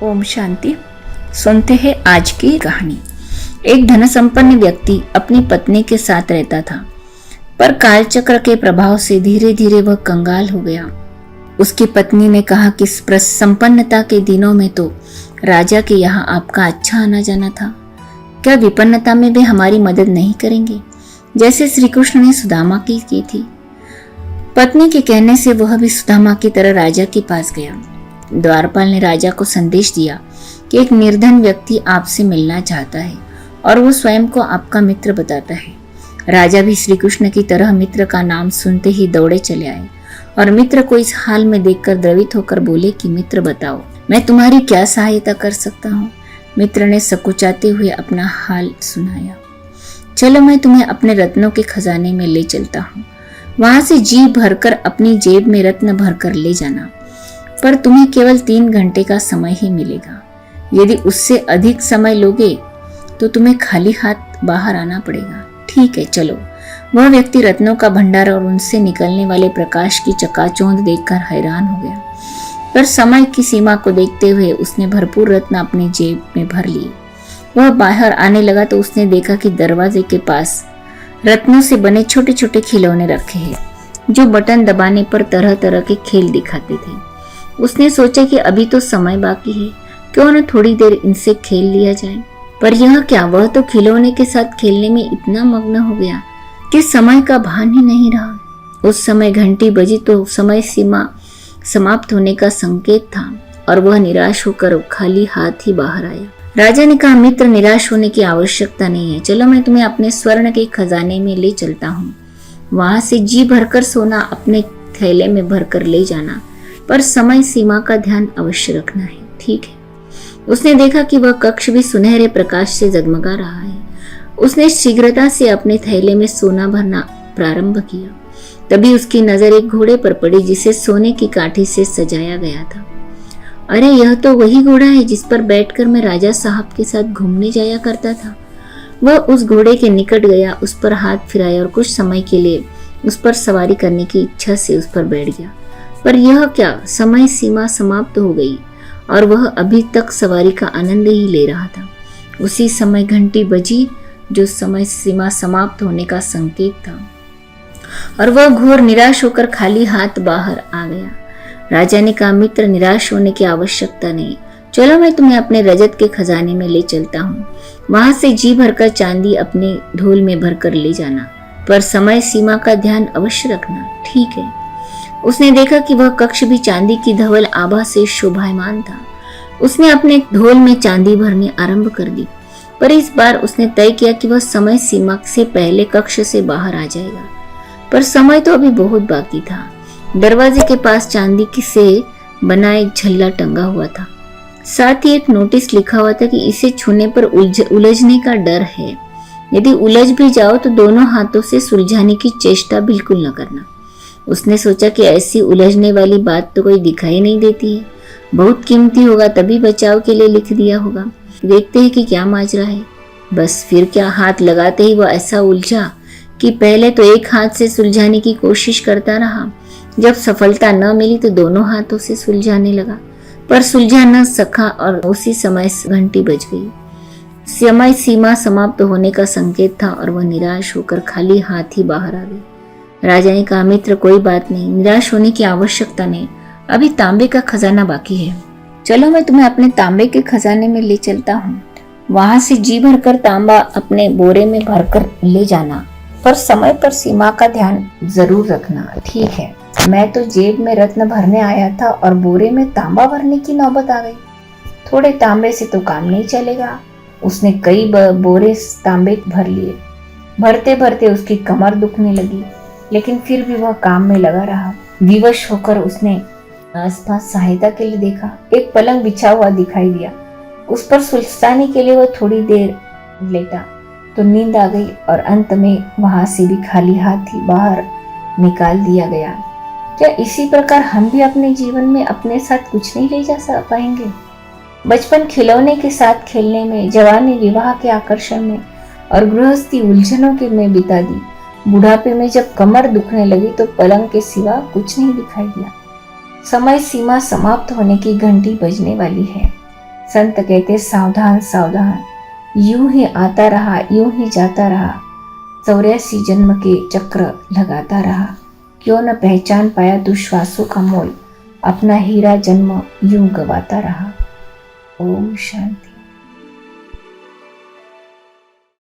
ओम शांति। सुनते हैं आज की कहानी। एक धनसंपन्न व्यक्ति अपनी पत्नी के साथ रहता था, पर कालचक्र के प्रभाव से धीरे धीरे वह कंगाल हो गया। उसकी पत्नी ने कहा कि संपन्नता के दिनों में तो राजा के यहाँ आपका अच्छा आना जाना था, क्या विपन्नता में वे हमारी मदद नहीं करेंगे, जैसे श्री कृष्ण ने सुदामा की थी। पत्नी के कहने से वह भी सुदामा की तरह राजा के पास गया। द्वारपाल ने राजा को संदेश दिया कि एक निर्धन व्यक्ति आपसे मिलना चाहता है और वो स्वयं को आपका मित्र बताता है। राजा भी श्री कृष्ण की तरह मित्र का नाम सुनते ही दौड़े चले आए और मित्र को इस हाल में देखकर द्रवित होकर बोले कि मित्र बताओ, मैं तुम्हारी क्या सहायता कर सकता हूँ। मित्र ने सकुचाते हुए अपना हाल सुनाया। चलो मैं तुम्हें अपने रत्नों के खजाने में ले चलता हूँ, वहां से जी भरकर अपनी जेब में रत्न भरकर ले जाना, पर तुम्हें केवल 3 घंटे का समय ही मिलेगा। यदि उससे अधिक समय लोगे तो तुम्हें खाली हाथ बाहर आना पड़ेगा। ठीक है, चलो। वह व्यक्ति रत्नों का भंडार और उनसे निकलने वाले प्रकाश की चकाचौंध देखकर हैरान हो गया, पर समय की सीमा को देखते हुए उसने भरपूर रत्न अपनी जेब में भर लिए। वह बाहर आने लगा तो उसने देखा कि दरवाजे के पास रत्नों से बने छोटे छोटे खिलौने रखे हैं, जो बटन दबाने पर तरह तरह के खेल दिखाते थे। उसने सोचा कि अभी तो समय बाकी है, क्यों न थोड़ी देर इनसे खेल लिया जाए। पर यह क्या, वह तो खिलौने के साथ खेलने में इतना मग्न हो गया कि समय का भान ही नहीं रहा। उस समय घंटी बजी तो समय सीमा समाप्त होने का संकेत था और वह निराश होकर खाली हाथ ही बाहर आया। राजा ने कहा, मित्र निराश होने की आवश्यकता नहीं है, चलो मैं तुम्हें अपने स्वर्ण के खजाने में ले चलता हूँ, वहां से जी भरकर सोना अपने थैले में भरकर ले जाना, पर समय सीमा का ध्यान अवश्य रखना है। ठीक है। उसने देखा कि वह कक्ष भी सुनहरे प्रकाश से जगमगा रहा है। उसने शीघ्रता से अपने थैले में सोना भरना प्रारंभ किया। तभी उसकी नजर एक घोड़े पर पड़ी जिसे सोने की काठी से सजाया गया था। अरे, यह तो वही घोड़ा है जिस पर बैठकर मैं राजा साहब के साथ घूमने जाया करता था। वह उस घोड़े के निकट गया, उस पर हाथ फिराया और कुछ समय के लिए उस पर सवारी करने की इच्छा से उस पर बैठ गया। पर यह क्या, समय सीमा समाप्त हो गई और वह अभी तक सवारी का आनंद ही ले रहा था। उसी समय घंटी बजी जो समय सीमा समाप्त होने का संकेत था और वह घोर निराश होकर खाली हाथ बाहर आ गया। राजा ने कहा, मित्र निराश होने की आवश्यकता नहीं, चलो मैं तुम्हें अपने रजत के खजाने में ले चलता हूँ, वहां से जी भरकर चांदी अपने ढोल में भरकर ले जाना, पर समय सीमा का ध्यान अवश्य रखना। ठीक है। उसने देखा कि वह कक्ष भी चांदी की धवल आभा से शोभायमान था। उसने अपने ढोल में चांदी भरनी आरंभ कर दी, पर इस बार उसने तय किया कि वह समय सीमा से पहले कक्ष से बाहर आ जाएगा, पर समय तो अभी बहुत बाकी था। दरवाजे के पास चांदी से बना एक झल्ला टंगा हुआ था, साथ ही एक नोटिस लिखा हुआ था कि इसे छूने पर उलझने का डर है, यदि उलझ भी जाओ तो दोनों हाथों से सुलझाने की चेष्टा बिल्कुल न करना। उसने सोचा कि ऐसी उलझने वाली बात तो कोई दिखाई नहीं देती है, बहुत कीमती होगा, तभी बचाव के लिए लिख दिया होगा। देखते हैं कि क्या माजरा है। बस फिर क्या, हाथ लगाते ही वह ऐसा उलझा कि पहले तो एक हाथ से सुलझाने की कोशिश करता रहा, जब सफलता न मिली तो दोनों हाथों से सुलझाने लगा, पर सुलझा न सका और उसी समय घंटी बज गई। समय सीमा समाप्त होने का संकेत था और वह निराश होकर खाली हाथ ही बाहर आ गई। राजा ने कहा, मित्र कोई बात नहीं, निराश होने की आवश्यकता नहीं, अभी तांबे का खजाना बाकी है, चलो मैं तुम्हें अपने तांबे के खजाने में ले चलता हूँ, वहां से जी भरकर तांबा अपने बोरे में भरकर ले जाना, पर समय पर सीमा का ध्यान जरूर रखना। ठीक है। मैं तो जेब में रत्न भरने आया था और बोरे में तांबा भरने की नौबत आ गई। थोड़े तांबे से तो काम नहीं चलेगा। उसने कई बोरे तांबे भर लिए। भरते भरते उसकी कमर दुखने लगी, लेकिन फिर भी वह काम में लगा रहा। विवश होकर उसने आसपास सहायता के लिए देखा। एक पलंग बिछा हुआ दिखाई दिया। उस पर सुलझाने के लिए वह थोड़ी देर लेटा तो नींद आ गई और अंत में वहां से भी खाली हाथ ही बाहर निकाल दिया गया। क्या इसी प्रकार हम भी अपने जीवन में अपने साथ कुछ नहीं ले जा पाएंगे? बचपन खिलौने के साथ खेलने में, जवानी विवाह के आकर्षण में और गृहस्थी उलझनों के में बिता दी। बुढ़ापे में जब कमर दुखने लगी तो पलंग के सिवा कुछ नहीं दिखाई दिया। समय सीमा समाप्त होने की घंटी बजने वाली है। संत कहते सावधान सावधान, यूं ही आता रहा यूं ही जाता रहा, 84 जन्म के चक्र लगाता रहा, क्यों न पहचान पाया दुश्वासों का मोल, अपना हीरा जन्म यूं गवाता रहा। ओम शांति।